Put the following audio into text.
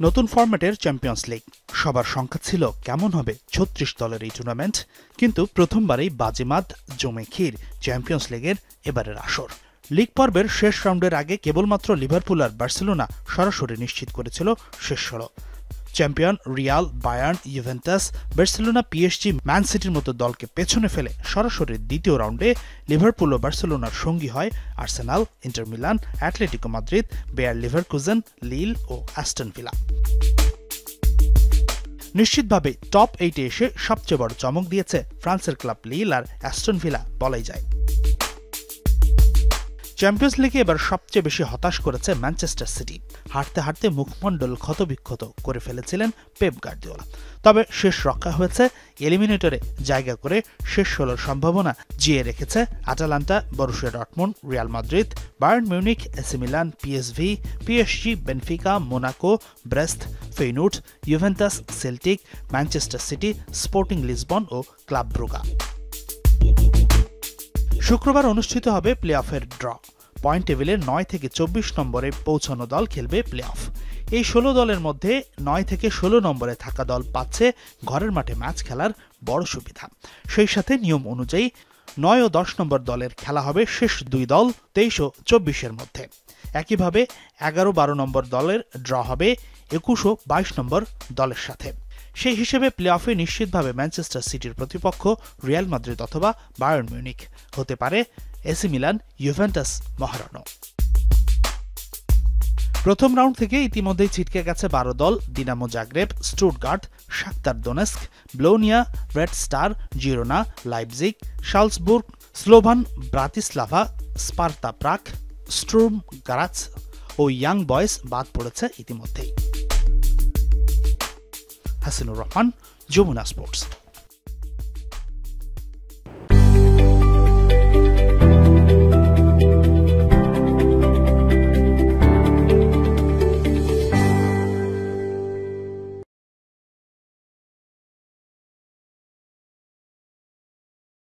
নতুন ফরম্যাটের champions league সবার সংখ্যা ছিল কেমন হবে ৩৬ দলের এই টুর্নামেন্ট, কিন্তু প্রথমবারেই বাজিমাত জমে ক্ষীর চ্যাম্পিয়ন্স লিগের এবারের আসর। লিগ পর্বের শেষ রাউন্ডের আগে কেবলমাত্র লিভারপুল আর বার্সেলোনা সরাসরি নিশ্চিত করেছিল শেষ ১৬। Champion Real, Bayern, Juventus, Barcelona, PSG, man সিটির মতো দলকে পেছনে ফেলে সরাসরি দ্বিতীয় রাউন্ডে লিভারপুল ও বার্সেলোনার সঙ্গী হয় Arsenal, Inter Milan, Atletico Madrid, Bayer Leverkusen, Lille ও অ্যাস্টন ভিলা। নিশ্চিতভাবে টপ ৮-এ এসে সবচেয়ে বড় চমক দিয়েছে ফ্রান্সের ক্লাব লিল আর অ্যাস্টন ভিলা বলাই যায়। চ্যাম্পিয়ন্স লিগে এবার সবচেয়ে বেশি হতাশ করেছে ম্যানচেস্টার সিটি। হারতে হারতে মুখমণ্ডল ক্ষতবিক্ষত করে ফেলেছিলেন পেপ গার্দিওলা। তবে শেষ রক্ষা হয়েছে, এলিমিনেটরে জায়গা করে শেষ ১৬র সম্ভাবনা জিয়ে রেখেছে Atalanta, Borussia Dortmund, Real Madrid, Bayern Munich, AC Milan, PSV, PSG, Benfica, Monaco, Brest, Feyenoord, Juventus, Celtic, Manchester City, Sporting Lisbon ও ক্লাব ব্রুগা। শুক্রবার অনুষ্ঠিত হবে প্লে অফের ড্র। পয়েন্ট টেবিলে ৯ থেকে ২৪ নম্বরে পৌঁছানো দল খেলবে প্লে অফ। এই ১৬ দলের মধ্যে ৯ থেকে ১৬ নম্বরে থাকা দল পাচ্ছে ঘরের মাঠে ম্যাচ খেলার বড় সুবিধা। সেই সাথে নিয়ম অনুযায়ী ৯ ও ১০ নম্বর দলের খেলা হবে শেষ দুই দল ২৩ ও ২৪-এর মধ্যে। একইভাবে ১১-১২ নম্বর দলের ড্র হবে ২১ ও ২২ নম্বর দলের সাথে। সেই হিসেবে প্লে অফে নিশ্চিতভাবে ম্যানচেস্টার সিটির প্রতিপক্ষ রিয়াল মাদ্রিদ অথবা বায়ার্ন মিউনিখ, হতে পারে এসি মিলান, ইউভেন্টাস মহারণও। প্রথম রাউন্ড থেকে ইতিমধ্যেই ছিটকে গেছে ১২ দল: Dinamo Zagreb, Stuttgart, Shakhtar Donetsk, Bologna, Red Star, Girona, Leipzig, Salzburg, Slovan Bratislava, Sparta Prague, Sturm Graz ও ইয়াং বয়েজ বাদ পড়েছে ইতিমধ্যেই। হাসিনুর রহমান, যমুনা স্পোর্টস।